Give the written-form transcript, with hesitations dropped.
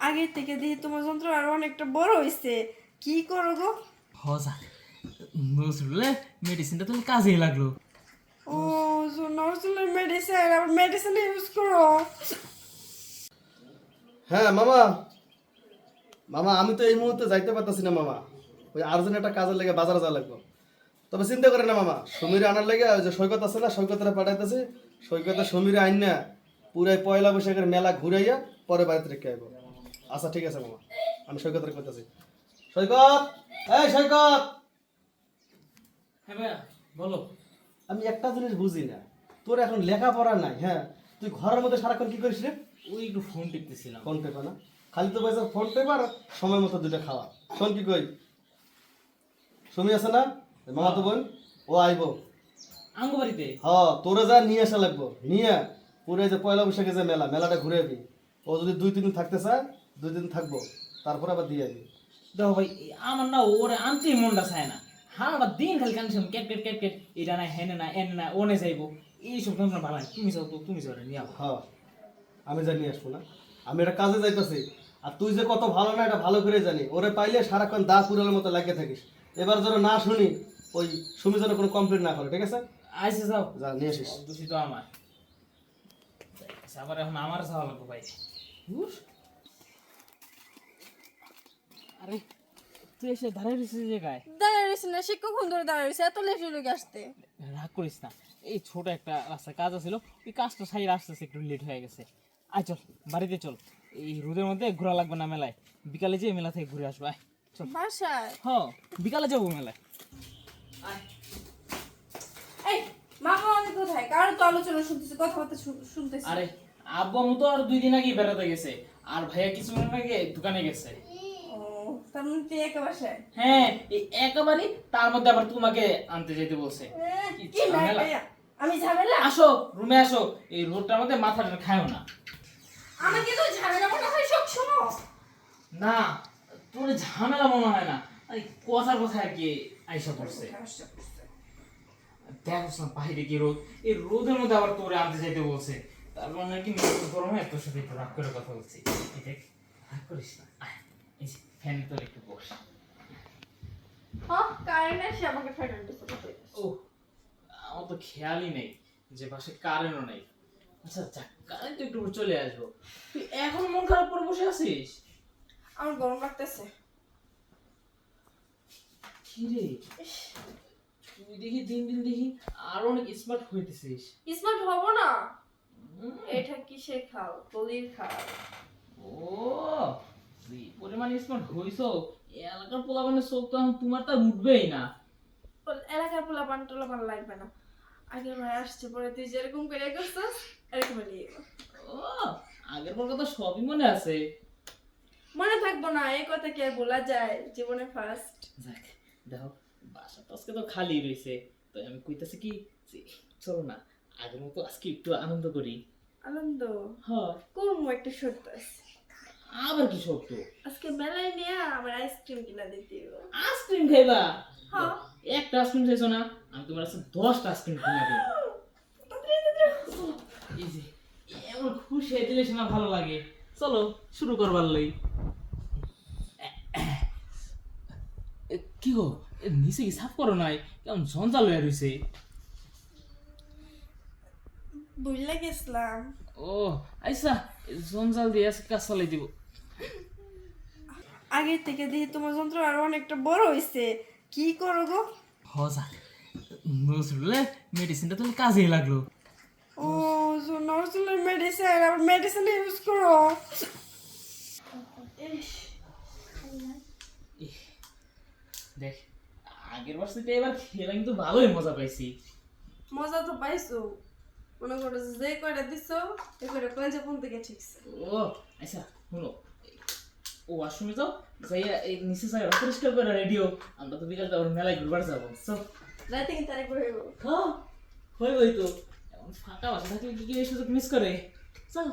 আগে থেকে দেখি তোমার যন্ত্র আরো অনেকটা বড় হইছে। কি করো গো? হজা নজরুলে মেডিসিনটা তুমি কাজেই লাগলো। ও নজরুলের মেডিসিন, আবার মেডিসিন ইউজ করো? হ্যাঁ মামা, মামা আমি তো এই মুহূর্তে যাইতে পারতাছি না মামা। ওই আর্জেন্ট একটা কাজের লেগে বাজারে যাওয়া লাগবে। তবে চিন্তা করে না মামা, সমীরে আনার লেগে ওই যে সৈকত আছে না, সৈকতরা পাঠাইতেছি। সৈকতে সমীরে আইন না পুরাই পয়লা বৈশাখের মেলা ঘুরাইয়া পরে বাড়িতে রেখে আইব। আচ্ছা ঠিক আছে মামা, আমি সৈকতের কইতাছি। সৈকত, এই সৈকত। হ্যাঁ ভাইয়া বলো। আমি একটা জিনিস বুঝি না, তোর এখন লেখাপড়া নাই। হ্যাঁ, তুই ঘরের মধ্যে সারাক্ষণ কি করিস রে? ওই একটু ফোন টিপতেছিলাম। ফোন পেপার না, খালি তো পয়সা ফোন পেপার, সময় মতো দুটো খাওয়া। শোন কি কই, সুমি আছে না মামা তো বোন, ও আইব আঙ্গ বাড়িতে। হ, তোরা যা নিয়ে আসা লাগবো। নিয়ে পুরো যে পয়লা বৈশাখে যে মেলাটা ঘুরে আবি। ও যদি 2-3 দিন থাকতে চায় 2 দিন থাকবো, তারপর আবার দিয়ে আবি। দেখো ভাই আমার না ওরে আনতেই মনটা চায় না। হারাটা দিন খালি কানছিলাম ক্যাট ক্যাট ক্যাট ক্যাট, এটা না হেনে না এনে না ওনে যাইবো, এইসব তোমার ভালো লাগে। তুমি যাও তো, তুমি যাও নিয়ে আবো। হ, আমি যা নিয়ে আসবো না, আমি এটা কাজে যাইতেছি। আর তুই যে কত ভালো না এটা ভালো করে জানি। ওরে পাইলে সারাক্ষণ দা পুরালের মতো লাগিয়ে থাকিস। এবার যেন না শুনি, ওই সুমি যেন কোনো কমপ্লেন না করে, ঠিক আছে? আইসে যাও, যা নিয়ে আসিস। দোষী তো আমার। আবার এখন আমার যাওয়া লাগবে ভাই। উস। আরে তুই এসে দাঁড়াই রয়েছিস এই জায়গায়? দাঁড়ায় রয়েছে না, সে কখন ধরে দাঁড়ায় রয়েছে? এত লেট হয়ে আসতে? রাগ করিস না, এই ছোট একটা রাস্তায় কাজ আছিল, ওই কাজটা সাইড আসতেছে, একটু লেট হয়ে গেছে। আয় চল বাড়িতে চল, এই রোদের মধ্যে ঘোরা লাগবে না মেলায়। বিকালে যেয়ে মেলা থেকে ঘুরে আসবো। আয় চল। বাসায়? হ্যাঁ বিকালে যাবো মেলায়। এই মামা অনেক কোথায়? কারো তো আলোচনা শুনতেছে, কথাবার্তা শুনতেছে। আরে আব্বু আম্মু তো আর 2 দিন আগে বেড়াতে গেছে, আর ভাইয়া কিছুক্ষণ আগে দোকানে গেছে। ও, তার মানে তুই একা বাসায়? হ্যাঁ এই একেবারে, তার মধ্যে আবার তোমাকে আনতে যেতে বলছে। কি কি ঝামেলা। আমি ঝামেলা? আসো রুমে আসো, এই রোদটার মধ্যে মাথাটা খায়ও না। আমাকে তো ঝামেলা মনে হয় সব শোনো। না তোর ঝামেলা মনে হয় না, এই কথার কথা আর কি আইসা পড়ছে। দেখোস না বাইরে কি রোদ, এই রোদের মধ্যে আবার তোরে আনতে যেতে বলছে। তার মানে কি মেজাজ গরম হয়, তোর সাথে একটু রাগ করে কথা বলছি। এই দেখ, রাগ করিস না, আয় এই যে ফ্যান তোর একটু বস। হ্যাঁ, কারেন্ট এসে আমাকে ফ্যান দিতে হবে। ও আমার তো খেয়ালই নেই যে পাশে কারেন্টও নেই। আচ্ছা যাক, কারেন্ট একটু পর চলে আসবো। তুই এখন মন খারাপ করে বসে আছিস? আমার গরম লাগতেছে। কি রে, তুই দেখি দিন দিন দেখি আরো অনেক স্মার্ট হইতেছিস। স্মার্ট হব না? এটা কিসের খাও? কলির খাও। ও তুই পরিমাণ স্মার্ট হইছো, এলাকার পোলাপানের চোখ তো এখন তোমার তা উঠবেই না। এলাকার পোলাপান টোলাপান লাগবে না। আগের ভাই আসছে, পরে তুই যেরকম করে করছিস এরকম নিয়ে ও আগের পর কথা সবই মনে আছে। মনে থাকবো না, এই কথা কি আর বলা যায়? জীবনে ফার্স্ট। যাক দেখো, বাসা তো আজকে তো খালি রয়েছে, তো আমি কইতাছি কি যে, চলো না আগের মতো আজকে একটু আনন্দ করি। আনন্দ হ্যাঁ করবো, একটা সত্য আছে। আবার কি সত্য? আজকে মেলায় নিয়ে আমার আইসক্রিম কিনা দিতে হবে। আইসক্রিম খাইবা? হ্যাঁ। একটা আইসক্রিম চাইছো না, আমি তোমার কাছে 10টা আইসক্রিম কিনে দেব। এই যে এমন খুশি হয়ে দিলে শোনা ভালো লাগে। চলো শুরু করবার লই। কি গো, নিচে কি সাফ করো নাই? কেমন ঝঞ্ঝাল হয়ে রয়েছে। বুঝলে গেছিলাম। ও আচ্ছা, জঞ্জাল দিয়ে আজকে কাজ চালাই দিব। আগে থেকে দেখি তোমার যন্ত্র আরো অনেকটা বড় হইছে। কি করো গো? হজা নজরুলে মেডিসিনটা তুমি কাজেই লাগলো। ও নজরুলের মেডিসিন, আবার মেডিসিন ইউজ করো? দেখ আগের বার থেকে এবার খেলা কিন্তু ভালোই মজা পাইছি। মজা তো পাইছো, মনে করো যে কয়টা দিছো এ করে কলেজে কোন থেকে ঠিকছে। ও আচ্ছা শুনো, ও ওয়াশরুমে যাও, যাইয়া এই নিচে যাই পরিষ্কার করে রেডিও, আমরা তো বিকাল আবার মেলায় ঘুরবার যাবো। চল রাতে কিন্তু তারিখ হইব। হ্যাঁ হইবই তো, এখন ফাঁকা বাসা থাকলে কি কি এই সুযোগ মিস করে। চল।